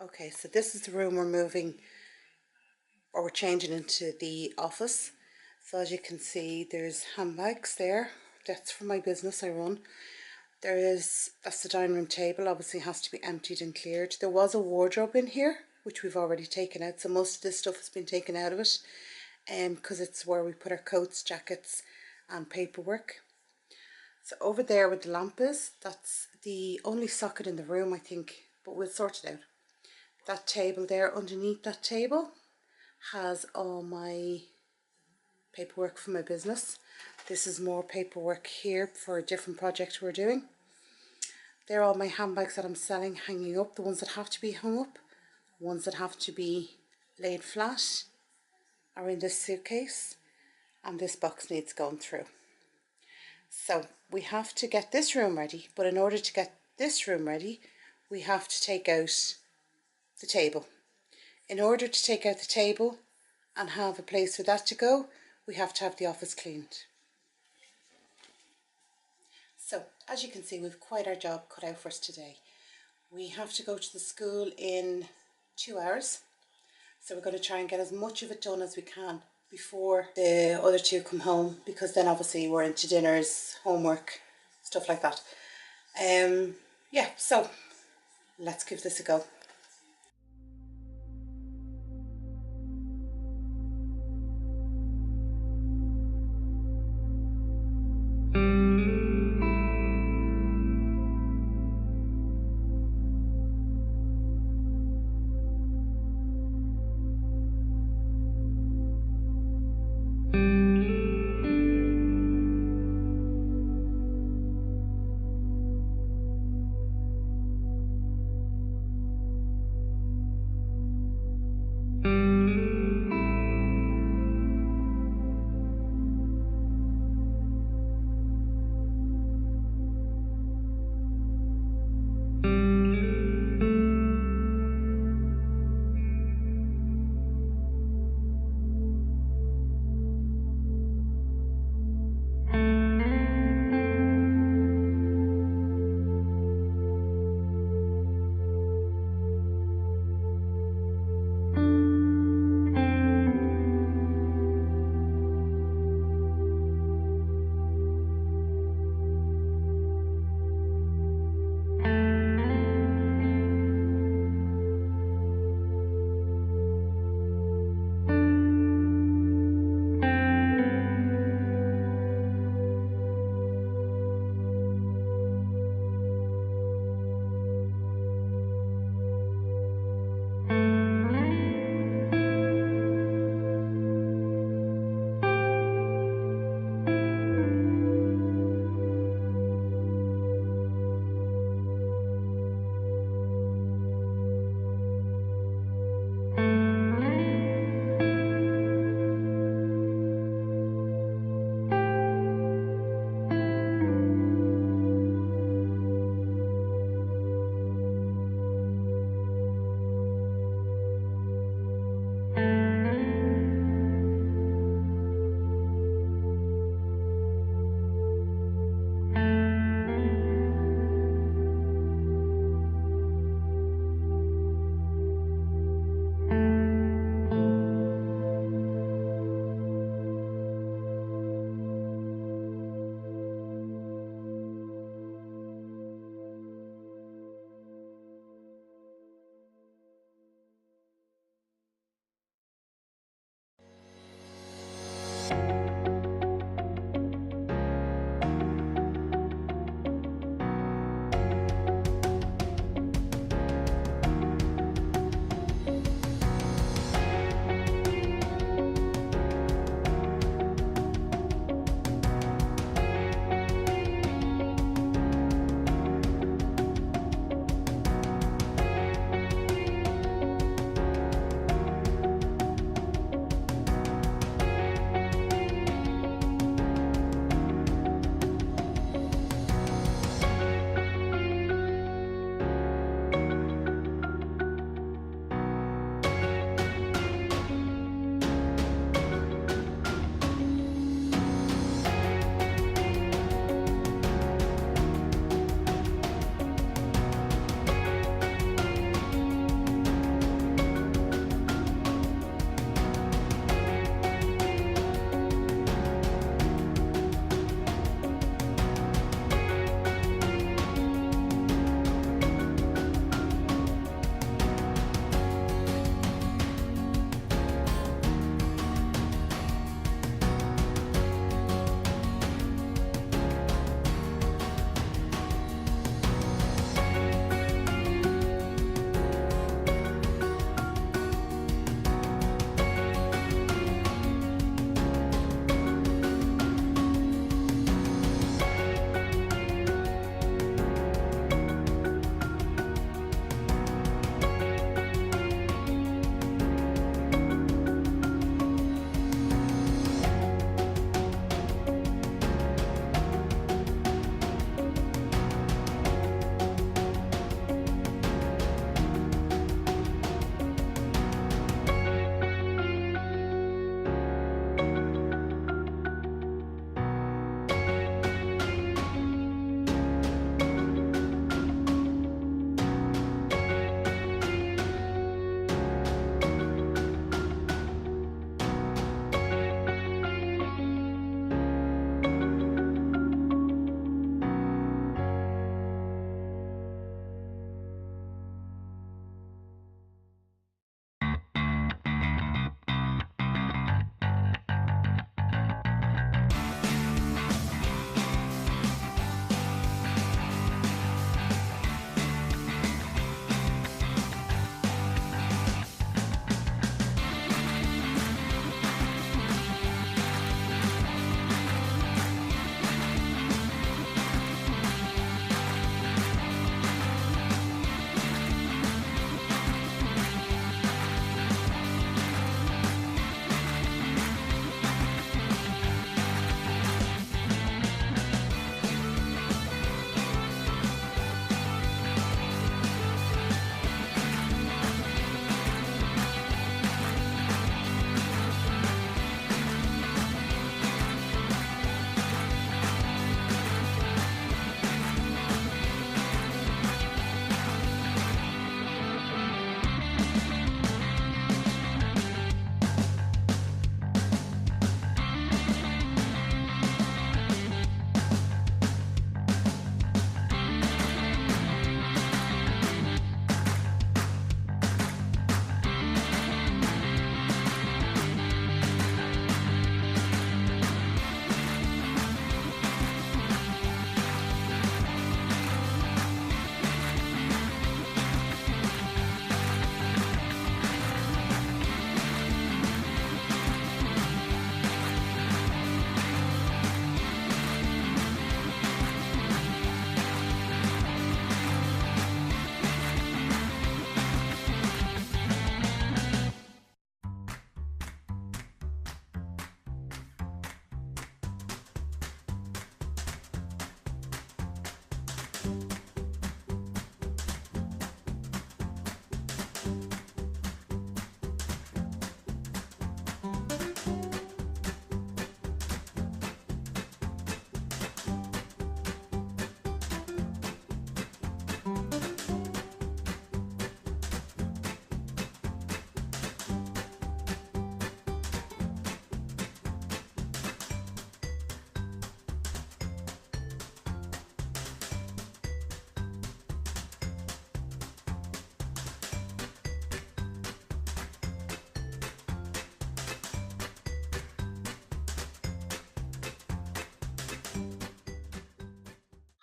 Okay, so this is the room we're moving, or we're changing into the office. So as you can see, there's handbags there. That's for my business I run. That's the dining room table, obviously has to be emptied and cleared. There was a wardrobe in here, which we've already taken out. So most of this stuff has been taken out of it, because it's where we put our coats, jackets and paperwork. So over there where the lamp is, that's the only socket in the room, I think, but we'll sort it out. That table there, underneath that table, has all my paperwork for my business. This is more paperwork here for a different project we're doing. They're all my handbags that I'm selling, hanging up, the ones that have to be hung up, ones that have to be laid flat are in this suitcase, and this box needs going through. So we have to get this room ready, but in order to get this room ready, we have to take out the table. In order to take out the table and have a place for that to go, we have to have the office cleaned. So as you can see, we've quite our job cut out for us today. We have to go to the school in 2 hours, so we're going to try and get as much of it done as we can before the other two come home, because then obviously we're into dinners, homework, stuff like that. Yeah, so let's give this a go.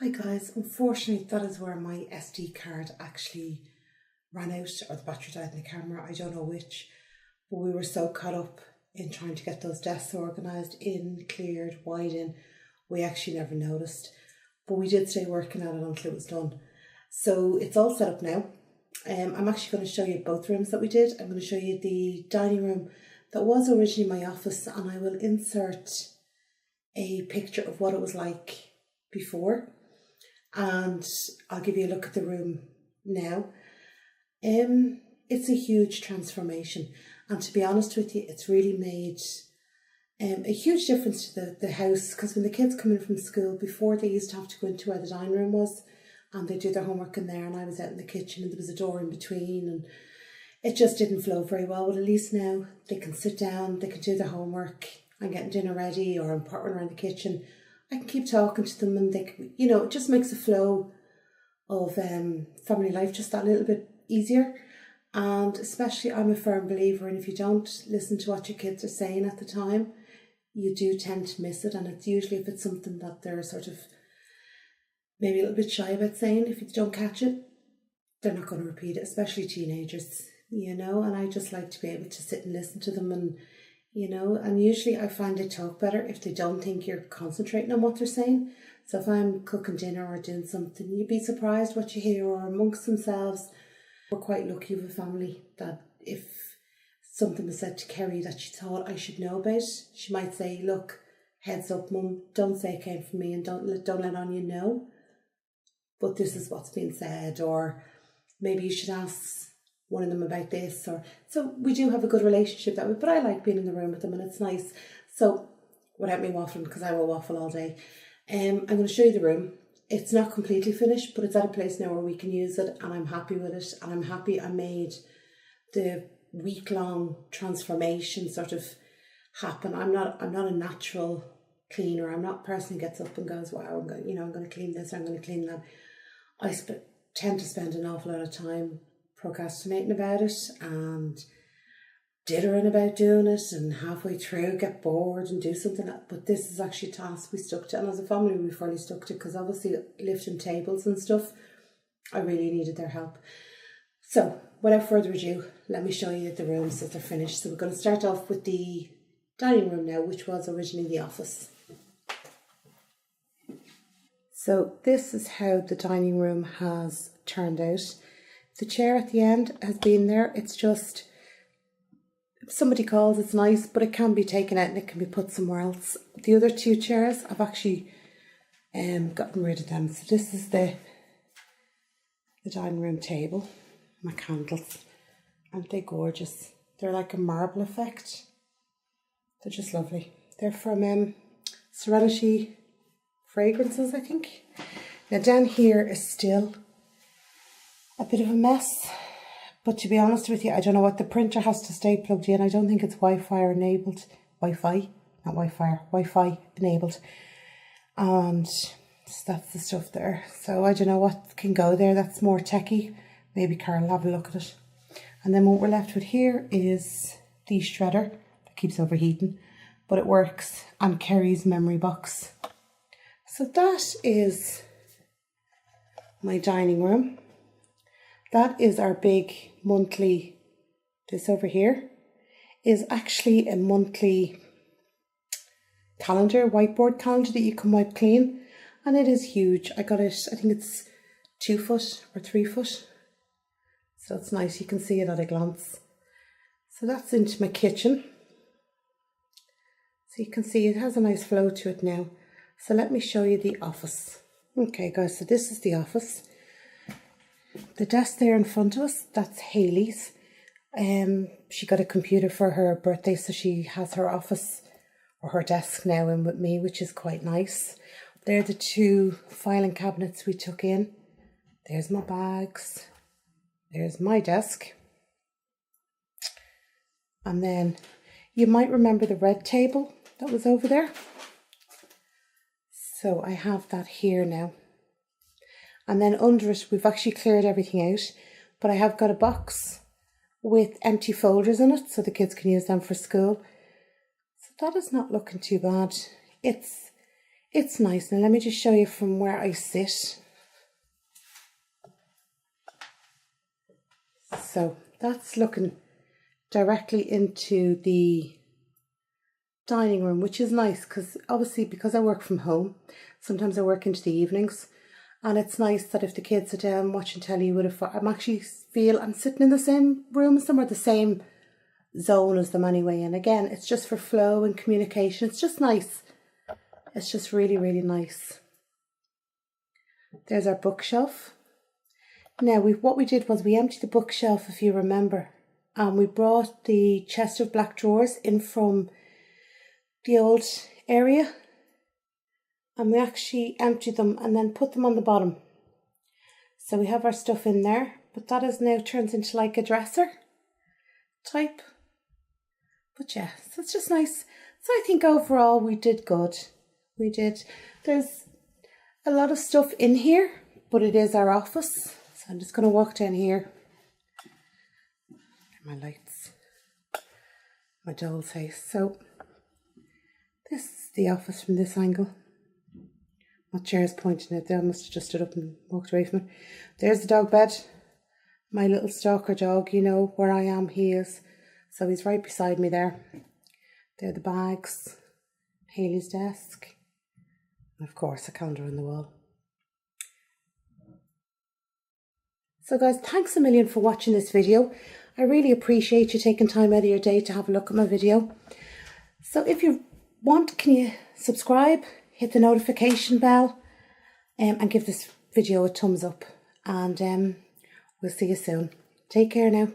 Hi guys, unfortunately that is where my SD card actually ran out, or the battery died in the camera, I don't know which, but we were so caught up in trying to get those desks organised, in, cleared, wide in, we actually never noticed. But we did stay working at it until it was done. So it's all set up now. I'm actually going to show you both rooms that we did. I'm going to show you the dining room that was originally my office, and I will insert a picture of what it was like before, and I'll give you a look at the room now. It's a huge transformation, and to be honest with you, it's really made a huge difference to the house, because when the kids come in from school, before they used to have to go into where the dining room was and they do their homework in there, and I was out in the kitchen and there was a door in between, and it just didn't flow very well. But at least now they can sit down, they can do their homework, I'm getting dinner ready or I'm pottering around the kitchen, I can keep talking to them, and they can, it just makes the flow of family life just that little bit easier. And especially, I'm a firm believer in, if you don't listen to what your kids are saying at the time, you do tend to miss it. And it's usually if it's something that they're sort of maybe a little bit shy about saying, if you don't catch it, they're not going to repeat it, especially teenagers, and I just like to be able to sit and listen to them, and and usually I find they talk better if they don't think you're concentrating on what they're saying. So if I'm cooking dinner or doing something, you'd be surprised what you hear, or amongst themselves. We're quite lucky with a family that if something was said to Kerry that she thought I should know about, she might say, look, heads up mum, don't say it came from me, and don't let Anya know, but this is what's being said, or maybe you should ask one of them about this. Or so we do have a good relationship that way, but I like being in the room with them, and it's nice. So without me waffling, because I will waffle all day, I'm going to show you the room. It's not completely finished, but it's at a place now where we can use it, and I'm happy with it, and I'm happy I made the week-long transformation sort of happen. I'm not a natural cleaner. I'm not a person who gets up and goes, wow, I'm going to clean this, I'm going to clean that. I tend to spend an awful lot of time procrastinating about it and dithering about doing it, and halfway through get bored and do something else. But this is actually a task we stuck to, and as a family we fully stuck to, because obviously lifting tables and stuff, I really needed their help. So without further ado, let me show you the rooms that they're finished. So we're going to start off with the dining room now, which was originally the office. So this is how the dining room has turned out. The chair at the end has been there. It's just, if somebody calls, it's nice, but it can be taken out and it can be put somewhere else. The other two chairs, I've actually gotten rid of them. So this is the dining room table. My candles, aren't they gorgeous? They're like a marble effect. They're just lovely. They're from Serenity Fragrances, I think. Now down here is still a bit of a mess, but to be honest with you, I don't know what, the printer has to stay plugged in. I don't think it's Wi-Fi enabled. Wi-Fi enabled. And that's the stuff there. So I don't know what can go there. That's more techie. Maybe Carol will have a look at it. And then what we're left with here is the shredder that keeps overheating, but it works, and Kerry's memory box. So that is my dining room. That is our big monthly, this over here is actually a monthly calendar, whiteboard calendar that you can wipe clean, and it is huge. I got it, I think it's 2 foot or 3 foot. So it's nice, you can see it at a glance. So that's into my kitchen. So you can see it has a nice flow to it now. So let me show you the office. Okay guys, so this is the office. The desk there in front of us, that's Hayley's. She got a computer for her birthday, so she has her office or her desk now in with me, which is quite nice. They're the 2 filing cabinets we took in. There's my bags. There's my desk. And then you might remember the red table that was over there. So I have that here now. And then under it, we've actually cleared everything out, but I have got a box with empty folders in it so the kids can use them for school. So that is not looking too bad. It's It's nice. Now let me just show you from where I sit. So that's looking directly into the dining room, which is nice because obviously because I work from home, sometimes I work into the evenings, and it's nice that if the kids are down watching telly with I'm actually feel I'm sitting in the same room as them, or the same zone as them anyway. And again, it's just for flow and communication. It's just nice. It's just really, really nice. There's our bookshelf. Now what we did was we emptied the bookshelf, if you remember, and we brought the chest of black drawers in from the old area, and we actually emptied them and then put them on the bottom. So we have our stuff in there, but that is now turns into like a dresser type. But yeah, so it's just nice. So I think overall we did good. We did. There's a lot of stuff in here, but it is our office. So I'm just going to walk down here. My lights. My doll's house. So this is the office from this angle. My chair's pointing out there. I must have just stood up and walked away from it. There's the dog bed. My little stalker dog, you know where I am, he is. So he's right beside me there. There are the bags. Hayley's desk. And of course a calendar on the wall. So guys, thanks a million for watching this video. I really appreciate you taking time out of your day to have a look at my video. So if you want, can you subscribe, hit the notification bell, and give this video a thumbs up. And we'll see you soon. Take care now.